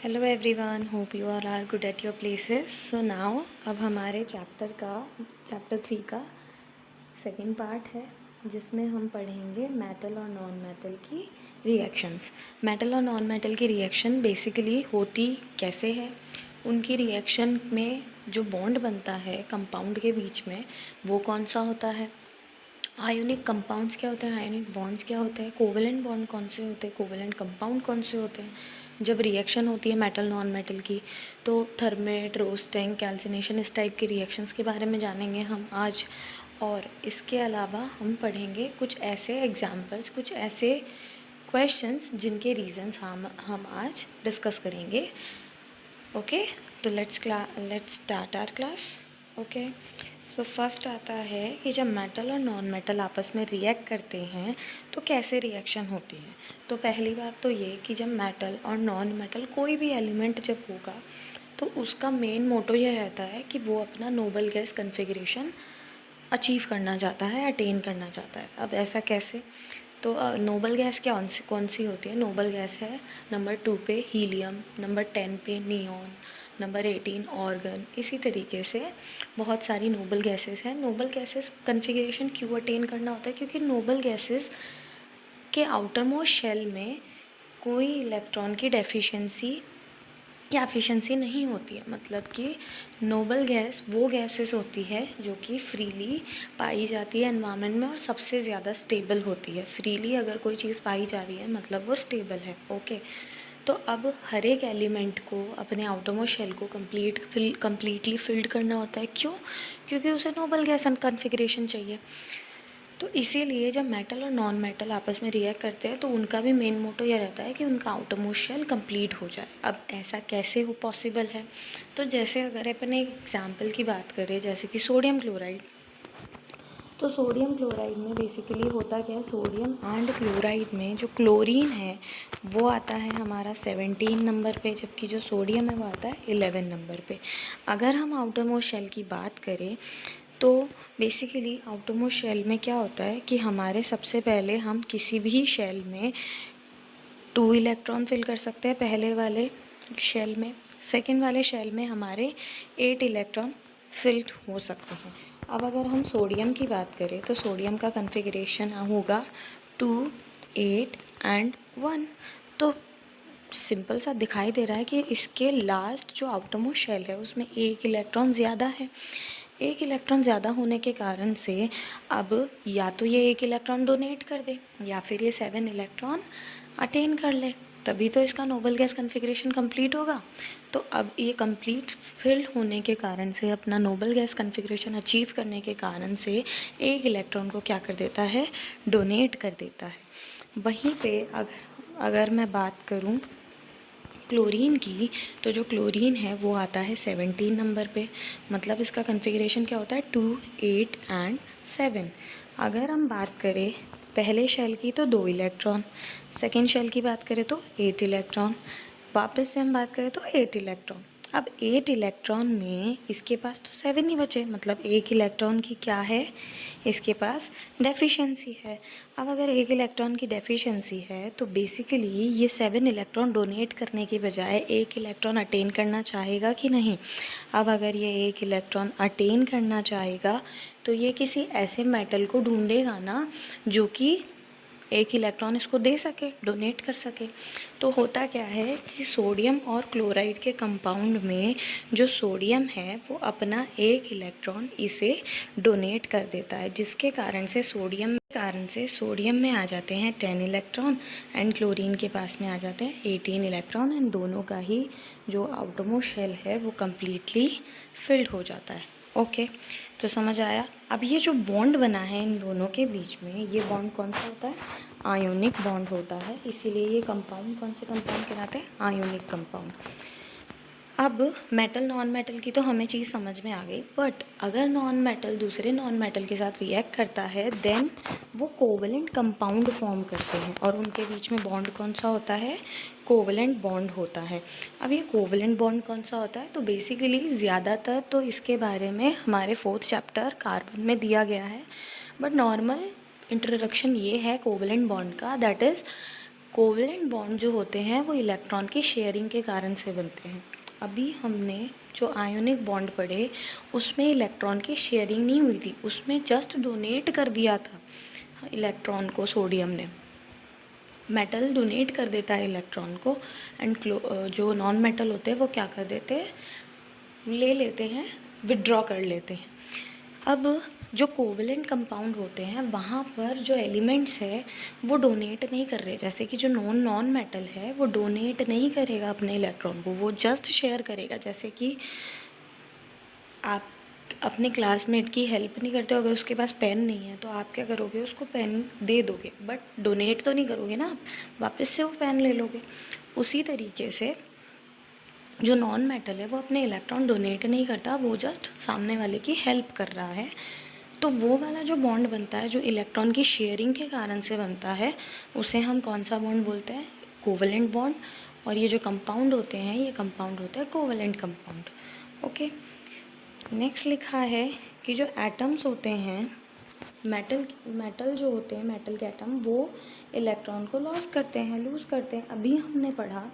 Hello everyone, hope you all are good at your places. So now अब हमारे chapter 3 का second part है, जिसमें हम पढ़ेंगे मेटल और नॉन मेटल की रिएक्शंस। मेटल और नॉन मेटल की रिएक्शन बेसिकली होती कैसे है, उनकी रिएक्शन में जो बॉन्ड बनता है कंपाउंड के बीच में वो कौन सा होता है, आयोनिक कंपाउंड्स क्या होते हैं, आयोनिक बॉन्ड्स क्या होते हैं, कोवेलेंट बॉन्ड कौन से होते हैं, कोवेलेंट कंपाउंड कौन से होते हैं। जब रिएक्शन होती है मेटल नॉन मेटल की तो थर्मेट, रोस्टिंग, कैल्सिनेशन, इस टाइप की रिएक्शंस के बारे में जानेंगे हम आज। और इसके अलावा हम पढ़ेंगे कुछ ऐसे एग्जाम्पल्स, कुछ ऐसे क्वेश्चंस जिनके रीजंस हम आज डिस्कस करेंगे। ओके, तो let's start our class. Okay, so first आता है कि जब मेटल और नॉन मेटल आपस में रिएक्ट करते हैं तो कैसे रिएक्शन होती है। तो पहली बात तो ये कि जब मेटल और नॉन मेटल कोई भी एलिमेंट जब होगा तो उसका मेन मोटो ये रहता है कि वो अपना नोबल गैस कन्फिग्रेशन अचीव करना चाहता है, अटेन करना चाहता है। अब ऐसा कैसे, तो नोबल गैस कौन सी होती है। नोबल गैस है नंबर 2 पे हीलियम, नंबर 10 पे नियॉन, नंबर 18 ऑर्गन। इसी तरीके से बहुत सारी नोबल गैसेस हैं। नोबल गैसेस कन्फिग्रेशन क्यों अटेन करना होता है, क्योंकि नोबल गैसेस के आउटर मोस्ट शेल में कोई इलेक्ट्रॉन की डेफिशिएंसी या एफिशिएंसी नहीं होती है। मतलब कि नोबल गैस वो गैसेस होती है जो कि फ्रीली पाई जाती है एनवायरनमेंट में और सबसे ज़्यादा स्टेबल होती है। फ्रीली अगर कोई चीज़ पाई जा रही है मतलब वो स्टेबल है। ओके, तो अब हर एक एलिमेंट को अपने आउटरमोस्ट शेल को कम्प्लीटली फिल्ड करना होता है। क्यों? क्योंकि उसे नोबल गैस कन्फिग्रेशन चाहिए। तो इसीलिए जब मेटल और नॉन मेटल आपस में रिएक्ट करते हैं तो उनका भी मेन मोटो यह रहता है कि उनका आउटरमोस्ट शेल कंप्लीट हो जाए। अब ऐसा कैसे हो पॉसिबल है, तो जैसे अगर अपन एक एग्जांपल की बात करें, जैसे कि सोडियम क्लोराइड। तो सोडियम क्लोराइड में बेसिकली होता क्या है, सोडियम एंड क्लोराइड में जो क्लोरीन है वो आता है हमारा 17 नंबर पे, जबकि जो सोडियम है वो आता है 11 नंबर पे। अगर हम आउटरमोस्ट शेल की बात करें तो बेसिकली आउटरमोस्ट शेल में क्या होता है कि हमारे सबसे पहले हम किसी भी शेल में 2 इलेक्ट्रॉन फिल कर सकते हैं पहले वाले शेल में। सेकंड वाले शेल में हमारे 8 इलेक्ट्रॉन फिल हो सकते हैं। अब अगर हम सोडियम की बात करें तो सोडियम का कन्फिग्रेशन होगा 2, 8 एंड 1। तो सिंपल सा दिखाई दे रहा है कि इसके लास्ट जो आउटरमोस्ट शेल है उसमें एक इलेक्ट्रॉन ज़्यादा है। एक इलेक्ट्रॉन ज़्यादा होने के कारण से अब या तो ये एक इलेक्ट्रॉन डोनेट कर दे या फिर ये 7 इलेक्ट्रॉन अटेन कर ले, तभी तो इसका नोबल गैस कन्फिग्रेशन कंप्लीट होगा। तो अब ये कंप्लीट फिल्ड होने के कारण से, अपना नोबल गैस कन्फिग्रेशन अचीव करने के कारण से एक इलेक्ट्रॉन को क्या कर देता है, डोनेट कर देता है। वहीं पे अगर मैं बात करूं क्लोरीन की, तो जो क्लोरीन है वो आता है 17 नंबर पे। मतलब इसका कन्फिग्रेशन क्या होता है, 2, 8 एंड 7। अगर हम बात करें पहले शेल की तो 2 इलेक्ट्रॉन, सेकेंड शेल की बात करें तो 8 इलेक्ट्रॉन, वापस से हम बात करें तो 8 इलेक्ट्रॉन। अब 8 इलेक्ट्रॉन में इसके पास तो 7 ही बचे, मतलब एक इलेक्ट्रॉन की क्या है, इसके पास डेफिशिएंसी है। अब अगर एक इलेक्ट्रॉन की डेफिशिएंसी है तो बेसिकली ये 7 इलेक्ट्रॉन डोनेट करने के बजाय एक इलेक्ट्रॉन अटेन करना चाहेगा कि नहीं। अब अगर ये एक इलेक्ट्रॉन अटेन करना चाहेगा तो ये किसी ऐसे मेटल को ढूंढेगा ना जो कि एक इलेक्ट्रॉन इसको दे सके, डोनेट कर सके। तो होता क्या है कि सोडियम और क्लोराइड के कंपाउंड में जो सोडियम है वो अपना एक इलेक्ट्रॉन इसे डोनेट कर देता है, जिसके कारण से सोडियम में आ जाते हैं 10 इलेक्ट्रॉन एंड क्लोरीन के पास में आ जाते हैं 18 इलेक्ट्रॉन एंड दोनों का ही जो आउटरमोस्ट शेल है वो कम्प्लीटली फिल्ड हो जाता है। ओके, तो समझ आया। अब ये जो बॉन्ड बना है इन दोनों के बीच में, ये बॉन्ड कौन सा होता है, आयोनिक बॉन्ड होता है। इसीलिए ये कंपाउंड कौन से कंपाउंड कहलाते हैं, आयोनिक कंपाउंड। अब मेटल नॉन मेटल की तो हमें चीज़ समझ में आ गई, बट अगर नॉन मेटल दूसरे नॉन मेटल के साथ रिएक्ट करता है देन वो कोवेलेंट कंपाउंड फॉर्म करते हैं और उनके बीच में बॉन्ड कौन सा होता है, कोवेलेंट बॉन्ड होता है। अब ये कोवेलेंट बॉन्ड कौन सा होता है, तो बेसिकली ज़्यादातर तो इसके बारे में हमारे 4th चैप्टर कार्बन में दिया गया है, बट नॉर्मल इंट्रोडक्शन ये है कोवेलेंट बॉन्ड का, दैट इज़ कोवेलेंट बॉन्ड जो होते हैं वो इलेक्ट्रॉन की शेयरिंग के कारण से बनते हैं। अभी हमने जो आयोनिक बॉन्ड पढ़े उसमें इलेक्ट्रॉन की शेयरिंग नहीं हुई थी, उसमें जस्ट डोनेट कर दिया था इलेक्ट्रॉन को सोडियम ने। मेटल डोनेट कर देता है इलेक्ट्रॉन को एंड जो नॉन मेटल होते हैं वो क्या कर देते हैं, ले लेते हैं, विड्रॉ कर लेते हैं। अब जो कोवेलेंट कंपाउंड होते हैं वहाँ पर जो एलिमेंट्स है वो डोनेट नहीं कर रहे, जैसे कि जो नॉन मेटल है वो डोनेट नहीं करेगा अपने इलेक्ट्रॉन को, वो जस्ट शेयर करेगा। जैसे कि आप अपने क्लासमेट की हेल्प नहीं करते हो, अगर उसके पास पेन नहीं है तो आप क्या करोगे, उसको पेन दे दोगे, बट डोनेट तो नहीं करोगे ना, आप वापस से वो पेन ले लोगे। उसी तरीके से जो नॉन मेटल है वो अपने इलेक्ट्रॉन डोनेट नहीं करता, वो जस्ट सामने वाले की हेल्प कर रहा है। तो वो वाला जो बॉन्ड बनता है जो इलेक्ट्रॉन की शेयरिंग के कारण से बनता है उसे हम कौन सा बॉन्ड बोलते हैं, कोवेलेंट बॉन्ड। और ये जो कंपाउंड होते हैं ये कंपाउंड होते हैं कोवेलेंट कंपाउंड। ओके, नेक्स्ट लिखा है कि जो एटम्स होते हैं मेटल जो होते हैं, मेटल के एटम वो इलेक्ट्रॉन को लॉस करते हैं, लूज़ करते हैं। अभी हमने पढ़ा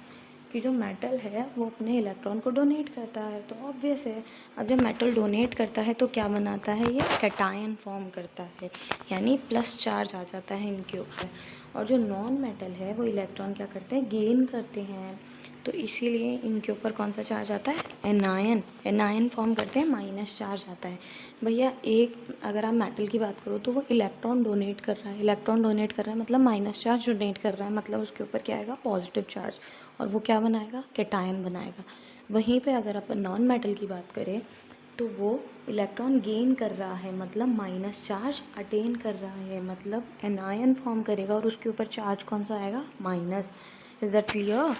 कि जो मेटल है वो अपने इलेक्ट्रॉन को डोनेट करता है, तो ऑब्वियस है अब जब मेटल डोनेट करता है तो क्या बनाता है, ये कैटायन फॉर्म करता है, यानी प्लस चार्ज आ जाता है इनके ऊपर। और जो नॉन मेटल है वो इलेक्ट्रॉन क्या करते हैं, गेन करते हैं, तो इसीलिए इनके ऊपर कौन सा चार्ज आता है, एनायन फॉर्म करते हैं, माइनस चार्ज आता है। भैया एक अगर आप मेटल की बात करो तो वो इलेक्ट्रॉन डोनेट कर रहा है, मतलब माइनस चार्ज डोनेट कर रहा है, मतलब उसके ऊपर क्या आएगा, पॉजिटिव चार्ज, और वो क्या बनाएगा, कैटायन बनाएगा। वहीं पे अगर अपन नॉन मेटल की बात करें तो वो इलेक्ट्रॉन गेन कर रहा है, मतलब माइनस चार्ज अटेन कर रहा है, मतलब एनायन फॉर्म करेगा और उसके ऊपर चार्ज कौन सा आएगा, minus. Is that clear?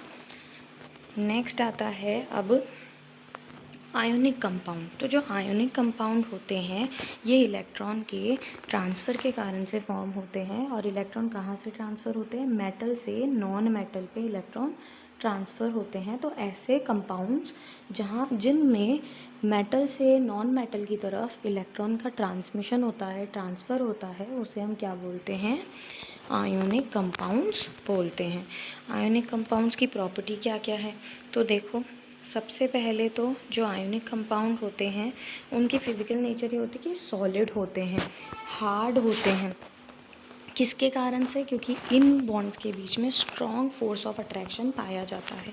Next आता है अब आयोनिक कंपाउंड। तो जो आयोनिक कंपाउंड होते हैं ये इलेक्ट्रॉन के ट्रांसफ़र के कारण से फॉर्म होते हैं। और इलेक्ट्रॉन कहाँ से ट्रांसफ़र होते हैं, मेटल से नॉन मेटल पे इलेक्ट्रॉन ट्रांसफ़र होते हैं। तो ऐसे कंपाउंड्स जिनमें मेटल से नॉन मेटल की तरफ इलेक्ट्रॉन का ट्रांसमिशन होता है, ट्रांसफ़र होता है, उसे हम क्या बोलते हैं, आयोनिक कंपाउंड्स बोलते हैं। आयोनिक कंपाउंड्स की प्रॉपर्टी क्या क्या है, तो देखो सबसे पहले तो जो आयोनिक कंपाउंड होते हैं उनकी फ़िज़िकल नेचर ये होती है कि सॉलिड होते हैं, हार्ड होते हैं। किसके कारण से, क्योंकि इन बॉन्ड्स के बीच में स्ट्रॉन्ग फोर्स ऑफ अट्रैक्शन पाया जाता है।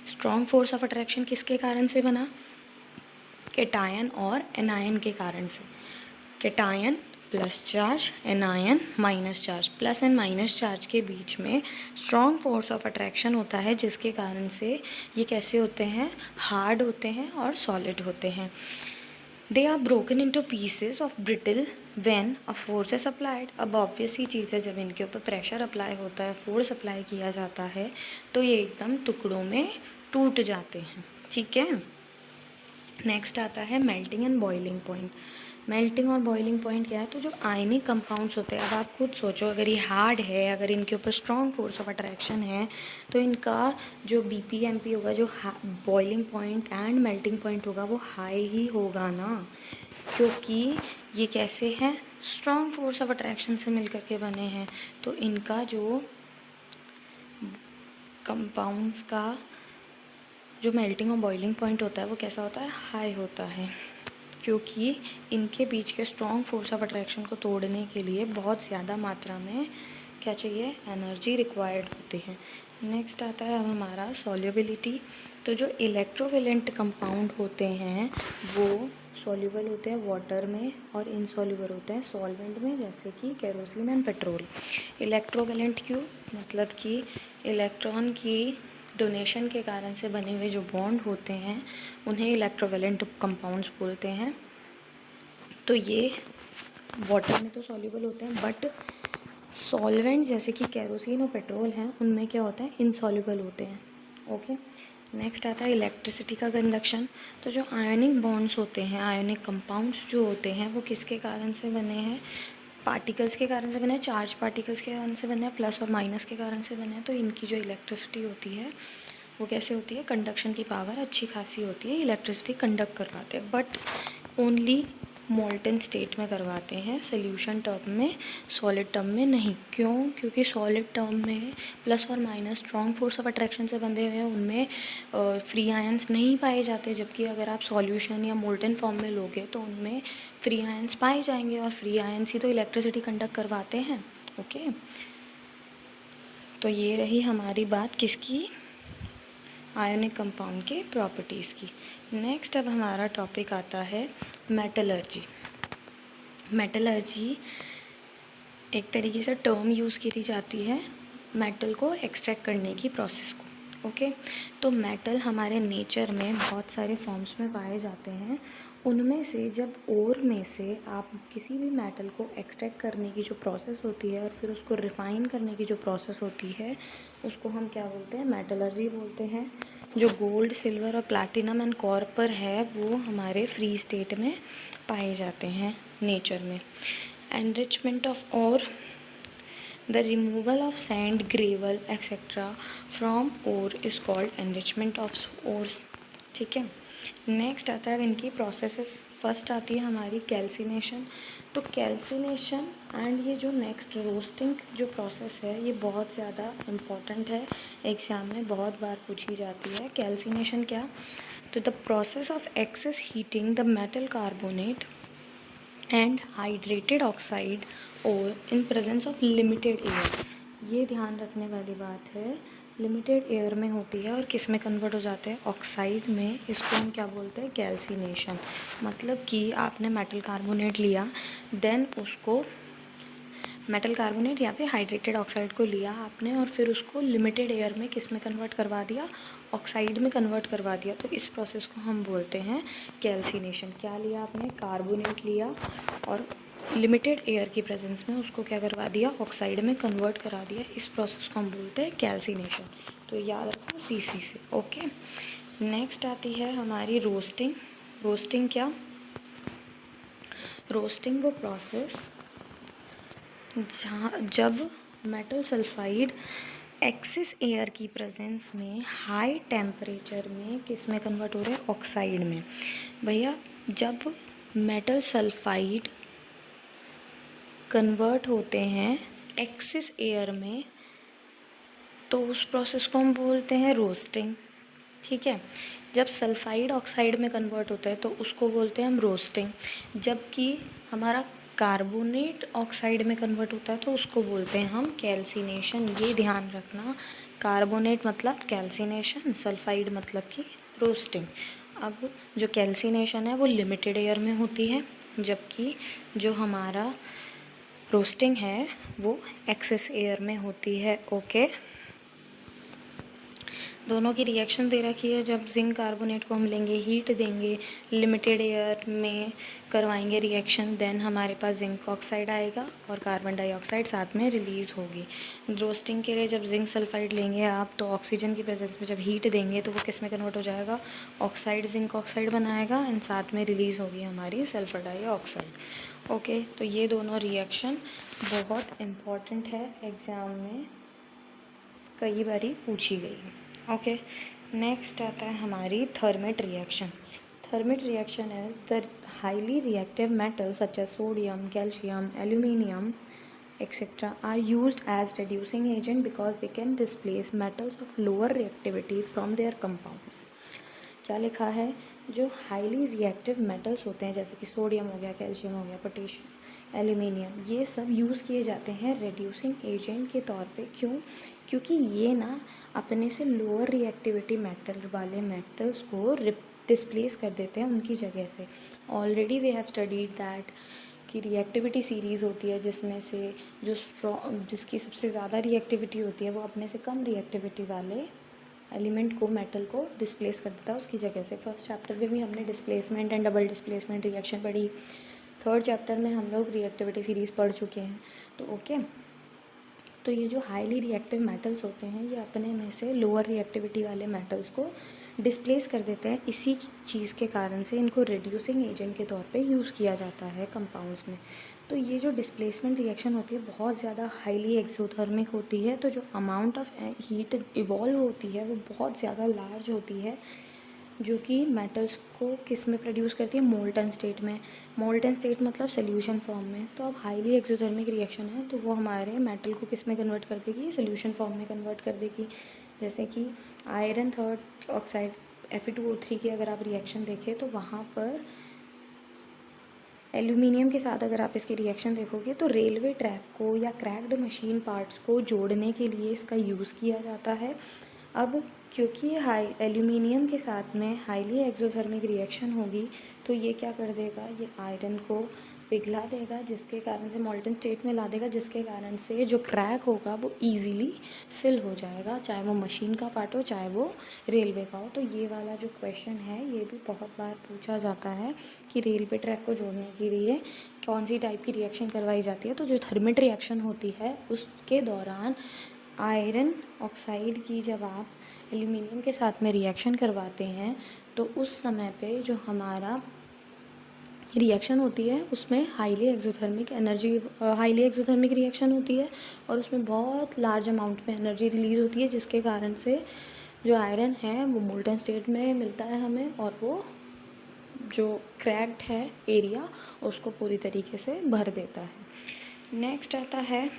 स्ट्रॉन्ग फोर्स ऑफ अट्रैक्शन किसके कारण से बना, कैटायन और एनायन के कारण से। Cation plus charge, anion minus charge, plus and minus charge के बीच में स्ट्रॉन्ग फोर्स ऑफ अट्रैक्शन होता है, जिसके कारण से ये कैसे होते हैं, हार्ड होते हैं और सॉलिड होते हैं। They are broken into pieces of brittle when a force is applied. अब ऑब्वियस ही चीज़ है, जब इनके ऊपर प्रेशर अप्लाई होता है, फोर्स अप्लाई किया जाता है, तो ये एकदम टुकड़ों में टूट जाते हैं। ठीक है, नेक्स्ट आता है melting and boiling point. Melting और बॉइलिंग पॉइंट क्या है, तो जो आयनिक कंपाउंड्स होते हैं, अब आप खुद सोचो, अगर ये हार्ड है, अगर इनके ऊपर स्ट्रॉन्ग फोर्स ऑफ अट्रैक्शन है, तो इनका जो BPMP होगा, जो boiling point and melting point होगा, वो हाई ही होगा ना, क्योंकि ये कैसे हैं, स्ट्रॉन्ग फोर्स ऑफ अट्रैक्शन से मिल करके बने हैं। तो इनका जो कंपाउंड्स का जो मेल्टिंग और बॉइलिंग पॉइंट होता है वो कैसा होता है, हाई होता है, क्योंकि इनके बीच के स्ट्रॉन्ग फोर्स ऑफ अट्रैक्शन को तोड़ने के लिए बहुत ज़्यादा मात्रा में क्या चाहिए, एनर्जी रिक्वायर्ड होती है। नेक्स्ट आता है अब हमारा सॉल्युबिलिटी। तो जो इलेक्ट्रोवेलेंट कंपाउंड होते हैं वो सॉल्युबल होते हैं वाटर में और इनसॉल्युबल होते हैं सॉल्वेंट में, जैसे कि केरोसिन एंड पेट्रोल। इलेक्ट्रोवेलेंट क्यों, मतलब कि इलेक्ट्रॉन की डोनेशन के कारण से बने हुए जो बॉन्ड होते हैं उन्हें इलेक्ट्रोवेलेंट कंपाउंड्स बोलते हैं। तो ये वाटर में तो सॉल्युबल होते हैं, बट सॉल्वेंट जैसे कि केरोसिन और पेट्रोल हैं उनमें क्या होता है, इनसॉल्युबल होते हैं। ओके, नेक्स्ट आता है इलेक्ट्रिसिटी का कंडक्शन। तो जो आयनिक बॉन्ड्स होते हैं, आयनिक कंपाउंड्स जो होते हैं वो किसके कारण से बने हैं, पार्टिकल्स के कारण से बने हैं, चार्ज पार्टिकल्स के कारण से बने हैं, प्लस और माइनस के कारण से बने हैं। तो इनकी जो इलेक्ट्रिसिटी होती है वो कैसे होती है, कंडक्शन की पावर अच्छी खासी होती है, इलेक्ट्रिसिटी कंडक्ट करवाते हैं, बट ओनली मोल्टन स्टेट में करवाते हैं, सोल्यूशन टर्म में, सॉलिड टर्म में नहीं। क्यों? क्योंकि सॉलिड टर्म में प्लस और minus strong force of attraction से बंधे हुए हैं, उनमें फ्री आयंस नहीं पाए जाते, जबकि अगर आप सॉल्यूशन या मोल्टन फॉर्म में लोगे तो उनमें फ्री आयंस पाए जाएंगे, और फ्री आयंस ही तो इलेक्ट्रिसिटी कंडक्ट करवाते हैं। ओके, तो ये रही हमारी बात किसकी? आयोनिक कंपाउंड के प्रॉपर्टीज़ की। नेक्स्ट अब हमारा टॉपिक आता है मेटलर्जी। मेटलर्जी एक तरीके से टर्म यूज़ की जाती है मेटल को एक्सट्रैक्ट करने की प्रोसेस को। ओके, तो मेटल हमारे नेचर में बहुत सारे फॉर्म्स में पाए जाते हैं। उनमें से जब ओर में से आप किसी भी मेटल को एक्सट्रैक्ट करने की जो प्रोसेस होती है और फिर उसको रिफ़ाइन करने की जो प्रोसेस होती है, उसको हम क्या बोलते हैं? मेटलर्जी बोलते हैं। जो गोल्ड, सिल्वर और प्लैटिनम एंड कॉपर है वो हमारे फ्री स्टेट में पाए जाते हैं नेचर में। Enrichment of ore, the removal of sand, gravel etc. from ore is called enrichment of ores। ठीक है, नेक्स्ट आता है इनकी प्रोसेसेस। फर्स्ट आती है हमारी कैल्सिनेशन। तो कैल्सिनेशन एंड ये जो नेक्स्ट रोस्टिंग जो प्रोसेस है ये बहुत ज़्यादा इम्पॉर्टेंट है, एग्जाम में बहुत बार पूछी जाती है। कैल्सिनेशन क्या? तो the process of excess heating the metal carbonate and hydrated oxide और in presence of limited air. ये ध्यान रखने वाली बात है, लिमिटेड एयर में होती है और किस में कन्वर्ट हो जाते हैं? ऑक्साइड में। इसको हम क्या बोलते हैं? कैल्सिनेशन। मतलब कि आपने मेटल कार्बोनेट लिया, देन उसको मेटल कार्बोनेट या फिर हाइड्रेटेड ऑक्साइड को लिया आपने और फिर उसको लिमिटेड एयर में किस में कन्वर्ट करवा दिया? ऑक्साइड में कन्वर्ट करवा दिया। तो इस प्रोसेस को हम बोलते हैं कैल्सिनेशन। क्या लिया आपने? कार्बोनेट लिया और लिमिटेड एयर की प्रेजेंस में उसको क्या करवा दिया? ऑक्साइड में कन्वर्ट करा दिया। इस प्रोसेस को हम बोलते हैं कैल्सिनेशन। तो याद रखो CC से। ओके, नेक्स्ट आती है हमारी रोस्टिंग। रोस्टिंग क्या? रोस्टिंग वो प्रोसेस जब मेटल सल्फाइड एक्सेस एयर की प्रेजेंस में हाई टेम्परेचर में किस में कन्वर्ट हो रहे हैं? ऑक्साइड में। भैया जब मेटल सल्फाइड कन्वर्ट होते हैं एक्सेस एयर में तो उस प्रोसेस को हम बोलते हैं रोस्टिंग। ठीक है, जब सल्फाइड ऑक्साइड में कन्वर्ट होता है तो उसको बोलते हैं हम रोस्टिंग। जबकि हमारा कार्बोनेट ऑक्साइड में कन्वर्ट होता है तो उसको बोलते हैं हम कैल्सिनेशन। ये ध्यान रखना, कार्बोनेट मतलब कैल्सिनेशन, सल्फाइड मतलब कि रोस्टिंग। अब जो कैल्सिनेशन है वो लिमिटेड एयर में होती है, जबकि जो हमारा रोस्टिंग है वो एक्सेस एयर में होती है। ओके, दोनों की रिएक्शन दे रखी है। जब जिंक कार्बोनेट को हम लेंगे, हीट देंगे, लिमिटेड एयर में करवाएंगे रिएक्शन, देन हमारे पास जिंक ऑक्साइड आएगा और कार्बन डाइऑक्साइड साथ में रिलीज़ होगी। रोस्टिंग के लिए जब जिंक सल्फाइड लेंगे आप तो ऑक्सीजन की प्रेजेंस में जब हीट देंगे तो वो किस में कन्वर्ट हो जाएगा? ऑक्साइड जिंक ऑक्साइड बनाएगा एंड साथ में रिलीज़ होगी हमारी सल्फर डाइऑक्साइड। ओके, तो ये दोनों रिएक्शन बहुत इम्पॉर्टेंट है, एग्ज़ाम में कई बारी पूछी गई है। ओके, नेक्स्ट आता है हमारी thermite reaction. Thermite reaction is the highly reactive metal such as sodium, calcium, aluminium etc. are used as reducing agent because they can displace metals of lower reactivity from their compounds। क्या लिखा है? जो highly reactive metals होते हैं जैसे कि sodium हो गया, कैल्शियम हो गया, पोटेशियम, एल्यूमिनियम, ये सब यूज़ किए जाते हैं रिड्यूसिंग एजेंट के तौर पे। क्यों? क्योंकि ये ना अपने से लोअर रिएक्टिविटी मेटल वाले मेटल्स को डिस्प्लेस कर देते हैं उनकी जगह से। Already we have studied that कि रिएक्टिविटी सीरीज़ होती है जिसमें से जो जिसकी सबसे ज़्यादा रिएक्टिविटी होती है वो अपने से कम रिएक्टिविटी वाले एलिमेंट को, मेटल को डिस्प्लेस कर देता है उसकी जगह से। फर्स्ट चैप्टर में भी हमने displacement and double displacement reaction पढ़ी। थर्ड चैप्टर में हम लोग रिएक्टिविटी सीरीज़ पढ़ चुके हैं। तो ओके, तो ये जो हाईली रिएक्टिव मेटल्स होते हैं ये अपने में से लोअर रिएक्टिविटी वाले मेटल्स को डिस्प्लेस कर देते हैं। इसी चीज़ के कारण से इनको रिड्यूसिंग एजेंट के तौर पे यूज़ किया जाता है कंपाउंड्स में। तो ये जो डिस्प्लेसमेंट रिएक्शन होती है बहुत ज़्यादा हाईली एक्सोथर्मिक होती है, तो जो अमाउंट ऑफ हीट इवॉल्व होती है वो बहुत ज़्यादा लार्ज होती है, जो कि मेटल्स को किस में प्रोड्यूस करती है, मोल्टन स्टेट में। मोल्टन स्टेट मतलब सोल्यूशन फॉर्म में। तो अब हाईली एक्सोथर्मिक रिएक्शन है तो वो हमारे मेटल को किस में कन्वर्ट कर देगी, सोल्यूशन फॉर्म में कन्वर्ट कर देगी। जैसे कि आयरन थर्ड ऑक्साइड Fe2O3 की अगर आप रिएक्शन देखें तो वहाँ पर एल्यूमिनियम के साथ अगर आप इसकी रिएक्शन देखोगे तो रेलवे ट्रैक को या क्रैक्ड मशीन पार्ट्स को जोड़ने के लिए इसका यूज़ किया जाता है। अब क्योंकि ये एल्यूमिनियम के साथ में हाईली एक्सोथर्मिक रिएक्शन होगी तो ये क्या कर देगा, ये आयरन को पिघला देगा, जिसके कारण से मोल्टन स्टेट में ला देगा, जिसके कारण से जो क्रैक होगा वो इजीली फिल हो जाएगा, चाहे वो मशीन का पार्ट हो चाहे वो रेलवे का हो। तो ये वाला जो क्वेश्चन है ये भी बहुत बार पूछा जाता है कि रेलवे ट्रैक को जोड़ने के लिए कौन सी टाइप की रिएक्शन करवाई जाती है। तो जो थर्मिट रिएक्शन होती है उसके दौरान आयरन ऑक्साइड की जब आप एल्यूमिनियम के साथ में रिएक्शन करवाते हैं तो उस समय पे जो हमारा रिएक्शन होती है उसमें हाईली एक्सोथर्मिक रिएक्शन होती है और उसमें बहुत लार्ज अमाउंट में एनर्जी रिलीज़ होती है, जिसके कारण से जो आयरन है वो मोल्टन स्टेट में मिलता है हमें और वो जो क्रैक्ड है एरिया उसको पूरी तरीके से भर देता है। नेक्स्ट आता है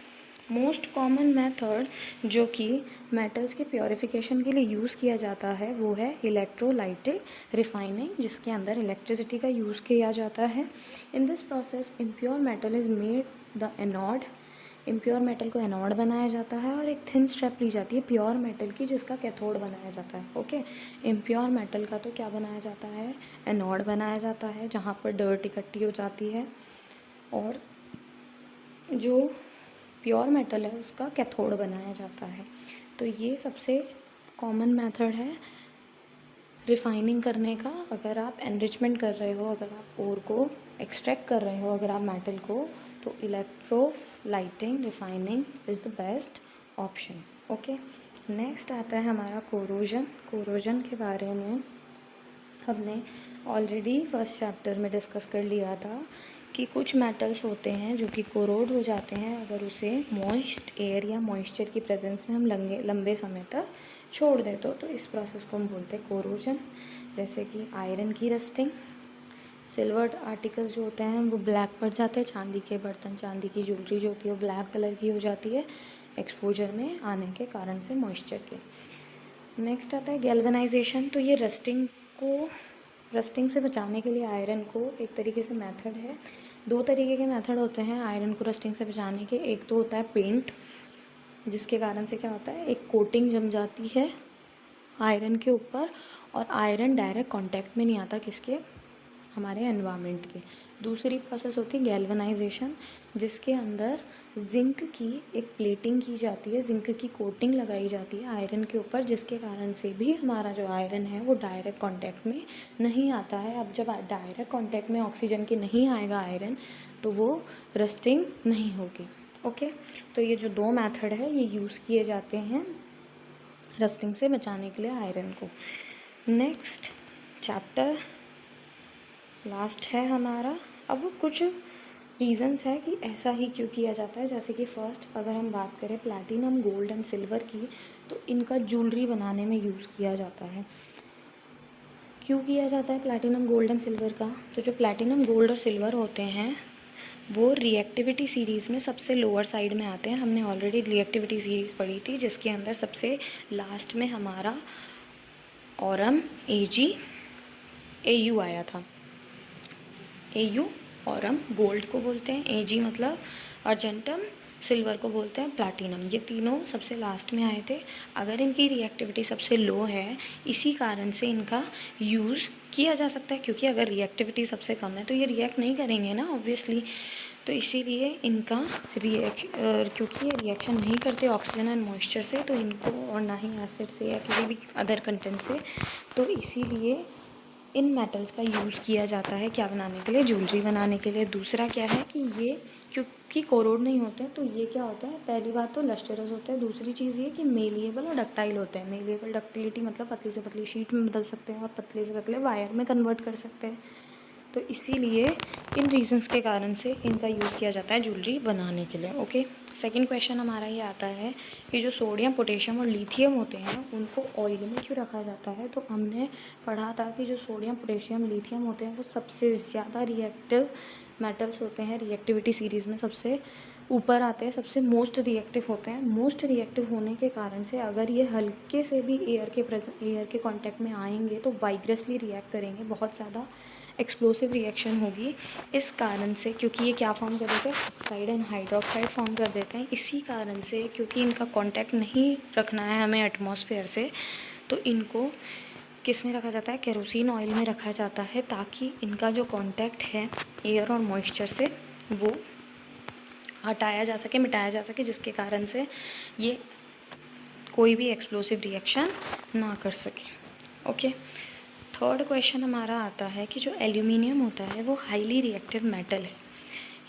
मोस्ट कॉमन मेथड जो कि मेटल्स के प्योरिफिकेशन के लिए यूज़ किया जाता है वो है इलेक्ट्रोलाइटिक रिफाइनिंग, जिसके अंदर इलेक्ट्रिसिटी का यूज़ किया जाता है। In this process impure metal is made the anode. Impure metal को एनोड बनाया जाता है और एक थिन स्ट्रैप ली जाती है प्योर मेटल की जिसका कैथोड बनाया जाता है। ओके, इम्प्योर मेटल का तो क्या बनाया जाता है, एनोड बनाया जाता है जहाँ पर डर्ट इकट्ठी हो जाती है, और जो प्योर मेटल है उसका कैथोड बनाया जाता है। तो ये सबसे कॉमन मेथड है रिफाइनिंग करने का। अगर आप एनरिचमेंट कर रहे हो, अगर आप ओर को एक्सट्रैक्ट कर रहे हो, अगर आप मेटल को, तो electrolytic refining is the best option. Okay, next आता है हमारा कोरोजन। कोरोजन के बारे में हमने ऑलरेडी फर्स्ट चैप्टर में डिस्कस कर लिया था कि कुछ मेटल्स होते हैं जो कि कोरोड हो जाते हैं अगर उसे मॉइस्ट एयर या मॉइस्चर की प्रेजेंस में हम लंबे समय तक छोड़ दें तो इस प्रोसेस को हम बोलते हैं कोरोजन। जैसे कि आयरन की रस्टिंग, सिल्वर आर्टिकल्स जो होते हैं वो ब्लैक पड़ जाते हैं, चांदी के बर्तन, चांदी की ज्वेलरी जो होती है वो ब्लैक कलर की हो जाती है एक्सपोजर में आने के कारण से मॉइस्चर के। नेक्स्ट आता है गैल्वेनाइजेशन। तो ये रस्टिंग से बचाने के लिए आयरन को एक तरीके से मेथड है, दो तरीके के मेथड होते हैं आयरन को रस्टिंग से बचाने के। एक तो होता है पेंट, जिसके कारण से क्या होता है, एक कोटिंग जम जाती है आयरन के ऊपर और आयरन डायरेक्ट कांटेक्ट में नहीं आता किसके, हमारे एनवायरनमेंट के। दूसरी प्रोसेस होती है गैल्वेनाइजेशन, जिसके अंदर जिंक की एक प्लेटिंग की जाती है, जिंक की कोटिंग लगाई जाती है आयरन के ऊपर, जिसके कारण से भी हमारा जो आयरन है वो डायरेक्ट कांटेक्ट में नहीं आता है। अब जब डायरेक्ट कांटेक्ट में ऑक्सीजन के नहीं आएगा आयरन तो वो रस्टिंग नहीं होगी। ओके, तो ये जो दो मेथड है ये यूज़ किए जाते हैं रस्टिंग से बचाने के लिए आयरन को। नेक्स्ट चैप्टर लास्ट है हमारा। अब कुछ रीज़न्स है कि ऐसा ही क्यों किया जाता है। जैसे कि फर्स्ट अगर हम बात करें प्लैटिनम, गोल्ड एंड सिल्वर की, तो इनका ज्वेलरी बनाने में यूज़ किया जाता है। क्यों किया जाता है प्लैटिनम, गोल्ड एंड सिल्वर का? तो जो प्लैटिनम, गोल्ड और सिल्वर होते हैं वो रिएक्टिविटी सीरीज़ में सबसे लोअर साइड में आते हैं। हमने ऑलरेडी रिएक्टिविटी सीरीज़ पढ़ी थी जिसके अंदर सबसे लास्ट में हमारा ऑरम AU आया था। AU ऑरम गोल्ड को बोलते हैं, AG मतलब अर्जेंटम, सिल्वर को बोलते हैं प्लैटिनम। ये तीनों सबसे लास्ट में आए थे। अगर इनकी रिएक्टिविटी सबसे लो है इसी कारण से इनका यूज़ किया जा सकता है, क्योंकि अगर रिएक्टिविटी सबसे कम है तो ये रिएक्ट नहीं करेंगे ना ऑब्वियसली। तो इसीलिए इनका क्योंकि ये रिएक्शन नहीं करते ऑक्सीजन एंड मॉइस्चर से, तो इनको, और ना ही एसिड से या किसी भी अदर कंटेंट से, तो इसीलिए इन मेटल्स का यूज़ किया जाता है क्या बनाने के लिए, ज्वेलरी बनाने के लिए। दूसरा क्या है कि ये क्योंकि कोरोड नहीं होते हैं तो ये क्या होता है, पहली बात तो लस्टरस होते हैं, दूसरी चीज़ ये कि मेलिएबल और डक्टाइल होते हैं। मेलिएबल डक्टिलिटी मतलब पतली से पतली शीट में बदल सकते हैं और पतले से पतले वायर में कन्वर्ट कर सकते हैं। तो इसीलिए इन रीजंस के कारण से इनका यूज़ किया जाता है ज्वेलरी बनाने के लिए। ओके, सेकंड क्वेश्चन हमारा ये आता है कि जो सोडियम, पोटेशियम और लिथियम होते हैं उनको ऑयल में क्यों रखा जाता है। तो हमने पढ़ा था कि जो सोडियम, पोटेशियम, लिथियम होते हैं वो सबसे ज़्यादा रिएक्टिव मेटल्स होते हैं, रिएक्टिविटी सीरीज़ में सबसे ऊपर आते हैं, सबसे मोस्ट रिएक्टिव होते हैं। मोस्ट रिएक्टिव होने के कारण से अगर ये हल्के से भी एयर के कांटेक्ट में आएंगे तो वाइग्रसली रिएक्ट करेंगे, बहुत ज़्यादा एक्सप्लोसिव रिएक्शन होगी। इस कारण से, क्योंकि ये क्या फॉर्म कर देते हैं, ऑक्साइड एंड हाइड्रोक्साइड फॉर्म कर देते हैं। इसी कारण से, क्योंकि इनका कांटेक्ट नहीं रखना है हमें एटमॉस्फेयर से, तो इनको किस में रखा जाता है, केरोसिन ऑयल में रखा जाता है, ताकि इनका जो कांटेक्ट है एयर और मॉइस्चर से वो हटाया जा सके, मिटाया जा सके, जिसके कारण से ये कोई भी एक्सप्लोसिव रिएक्शन ना कर सके। ओके, थर्ड क्वेश्चन हमारा आता है कि जो एल्यूमिनियम होता है वो हाईली रिएक्टिव मेटल है,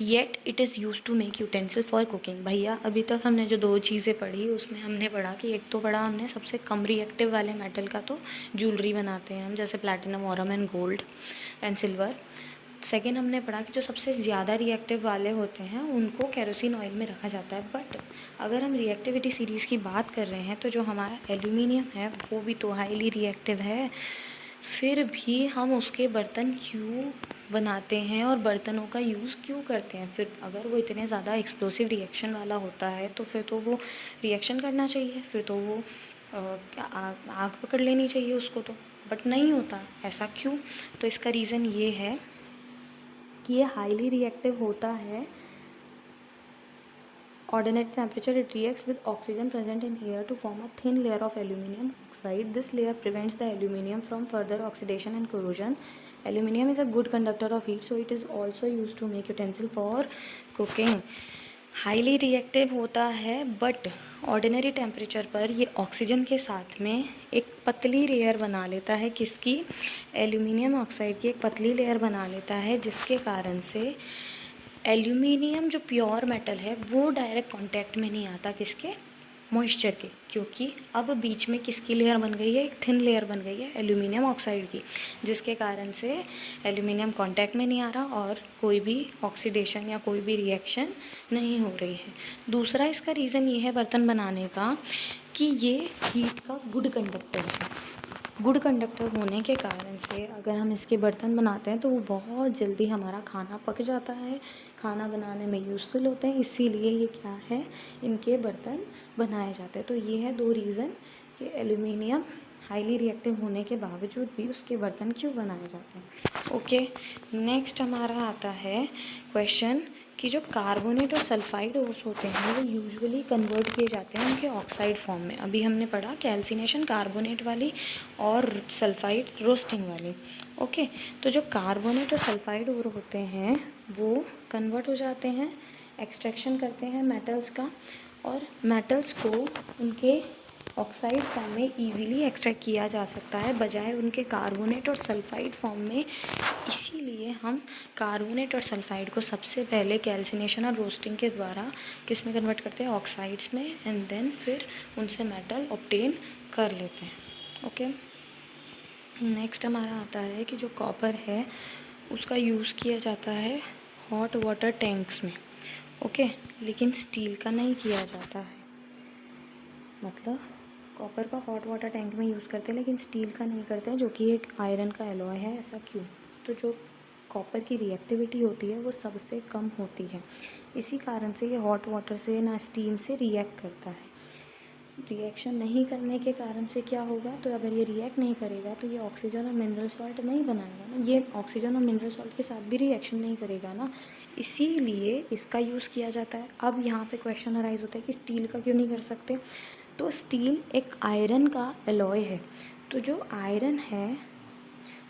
yet it is use to make utensil for cooking. भैया अभी तक हमने जो 2 चीज़ें पढ़ी उसमें हमने पढ़ा कि एक तो पढ़ा हमने सबसे कम रिएक्टिव वाले मेटल का, तो ज्वेलरी बनाते हैं हम, जैसे platinum, Aurum and gold and silver. Second हमने पढ़ा कि जो सबसे ज़्यादा रिएक्टिव वाले होते हैं उनको केरोसिन ऑयल में रखा जाता है। बट अगर हम रिएक्टिविटी सीरीज़ की बात कर रहे हैं तो जो हमारा एल्यूमिनियम है वो भी तो हाईली रिएक्टिव है, फिर भी हम उसके बर्तन क्यों बनाते हैं और बर्तनों का यूज़ क्यों करते हैं। फिर अगर वो इतने ज़्यादा एक्सप्लोसिव रिएक्शन वाला होता है तो फिर तो वो रिएक्शन करना चाहिए, फिर तो वो आग पकड़ लेनी चाहिए उसको तो, बट नहीं होता। ऐसा क्यों? तो इसका रीज़न ये है कि ये हाईली रिएक्टिव होता है। Ordinary temperature, it reacts with oxygen present in air to form a thin layer of aluminum oxide. This layer prevents the aluminum from further oxidation and corrosion. Aluminum is a good conductor of heat, so it is also used to make utensil for cooking. Highly reactive होता है, but ordinary temperature पर ये oxygen के साथ में एक पतली layer बना लेता है, किसकी, एल्यूमिनियम ऑक्साइड की एक पतली लेयर बना लेता है, जिसके कारण से एल्यूमिनियम जो प्योर मेटल है वो डायरेक्ट कांटेक्ट में नहीं आता, किसके, मॉइस्चर के, क्योंकि अब बीच में किसकी लेयर बन गई है, एक थिन लेयर बन गई है एल्यूमिनियम ऑक्साइड की, जिसके कारण से एल्यूमिनियम कांटेक्ट में नहीं आ रहा और कोई भी ऑक्सीडेशन या कोई भी रिएक्शन नहीं हो रही है। दूसरा इसका रीज़न ये है बर्तन बनाने का कि ये हीट का गुड कंडक्टर है। गुड कंडक्टर होने के कारण से अगर हम इसके बर्तन बनाते हैं तो वो बहुत जल्दी हमारा खाना पक जाता है, खाना बनाने में यूज़फुल होते हैं, इसीलिए ये क्या है, इनके बर्तन बनाए जाते हैं। तो ये है 2 रीज़न कि एल्यूमिनियम हाईली रिएक्टिव होने के बावजूद भी उसके बर्तन क्यों बनाए जाते हैं। ओके, नेक्स्ट हमारा आता है क्वेश्चन कि जो कार्बोनेट और सल्फाइड ओर्स होते हैं वो यूजुअली कन्वर्ट किए जाते हैं उनके ऑक्साइड फॉर्म में। अभी हमने पढ़ा कैल्सिनेशन कार्बोनेट वाली और सल्फाइड रोस्टिंग वाली। ओके, तो जो कार्बोनेट और सल्फाइड ओर होते हैं वो कन्वर्ट हो जाते हैं, एक्सट्रैक्शन करते हैं मेटल्स का, और मेटल्स को उनके ऑक्साइड फॉर्म में इजीली एक्सट्रैक्ट किया जा सकता है बजाय उनके कार्बोनेट और सल्फाइड फॉर्म में। इसीलिए हम कार्बोनेट और सल्फाइड को सबसे पहले कैल्सिनेशन और रोस्टिंग के द्वारा किस में कन्वर्ट करते हैं, ऑक्साइड्स में, एंड देन फिर उनसे मेटल ऑब्टेन कर लेते हैं। ओके, नेक्स्ट हमारा आता है कि जो कॉपर है उसका यूज़ किया जाता है हॉट वाटर टैंक्स में। ओके, लेकिन स्टील का नहीं किया जाता है। मतलब कॉपर का हॉट वाटर टैंक में यूज़ करते हैं लेकिन स्टील का नहीं करते हैं, जो कि एक आयरन का एलॉय है। ऐसा क्यों? तो जो कॉपर की रिएक्टिविटी होती है वो सबसे कम होती है, इसी कारण से ये हॉट वाटर से ना स्टीम से रिएक्ट करता है। रिएक्शन नहीं करने के कारण से क्या होगा, तो अगर ये रिएक्ट नहीं करेगा तो ये ऑक्सीजन और मिनरल सॉल्ट नहीं बनाएगा ना, ये ऑक्सीजन और मिनरल सॉल्ट के साथ भी रिएक्शन नहीं करेगा ना, इसीलिए इसका यूज़ किया जाता है। अब यहाँ पे क्वेश्चन अराइज होता है कि स्टील का क्यों नहीं कर सकते। तो स्टील एक आयरन का एलॉय है, तो जो आयरन है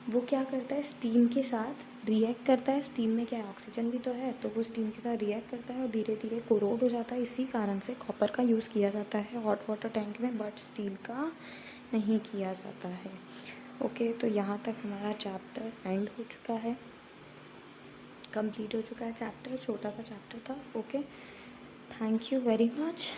वो क्या करता है, स्टीम के साथ रिएक्ट करता है। स्टीम में क्या है, ऑक्सीजन भी तो है, तो वो स्टीम के साथ रिएक्ट करता है और धीरे धीरे कोरोड हो जाता है। इसी कारण से कॉपर का यूज़ किया जाता है हॉट वाटर टैंक में, बट स्टील का नहीं किया जाता है। ओके, तो यहाँ तक हमारा चैप्टर एंड हो चुका है, कंप्लीट हो चुका है चैप्टर, छोटा सा चैप्टर था। Okay, thank you very much.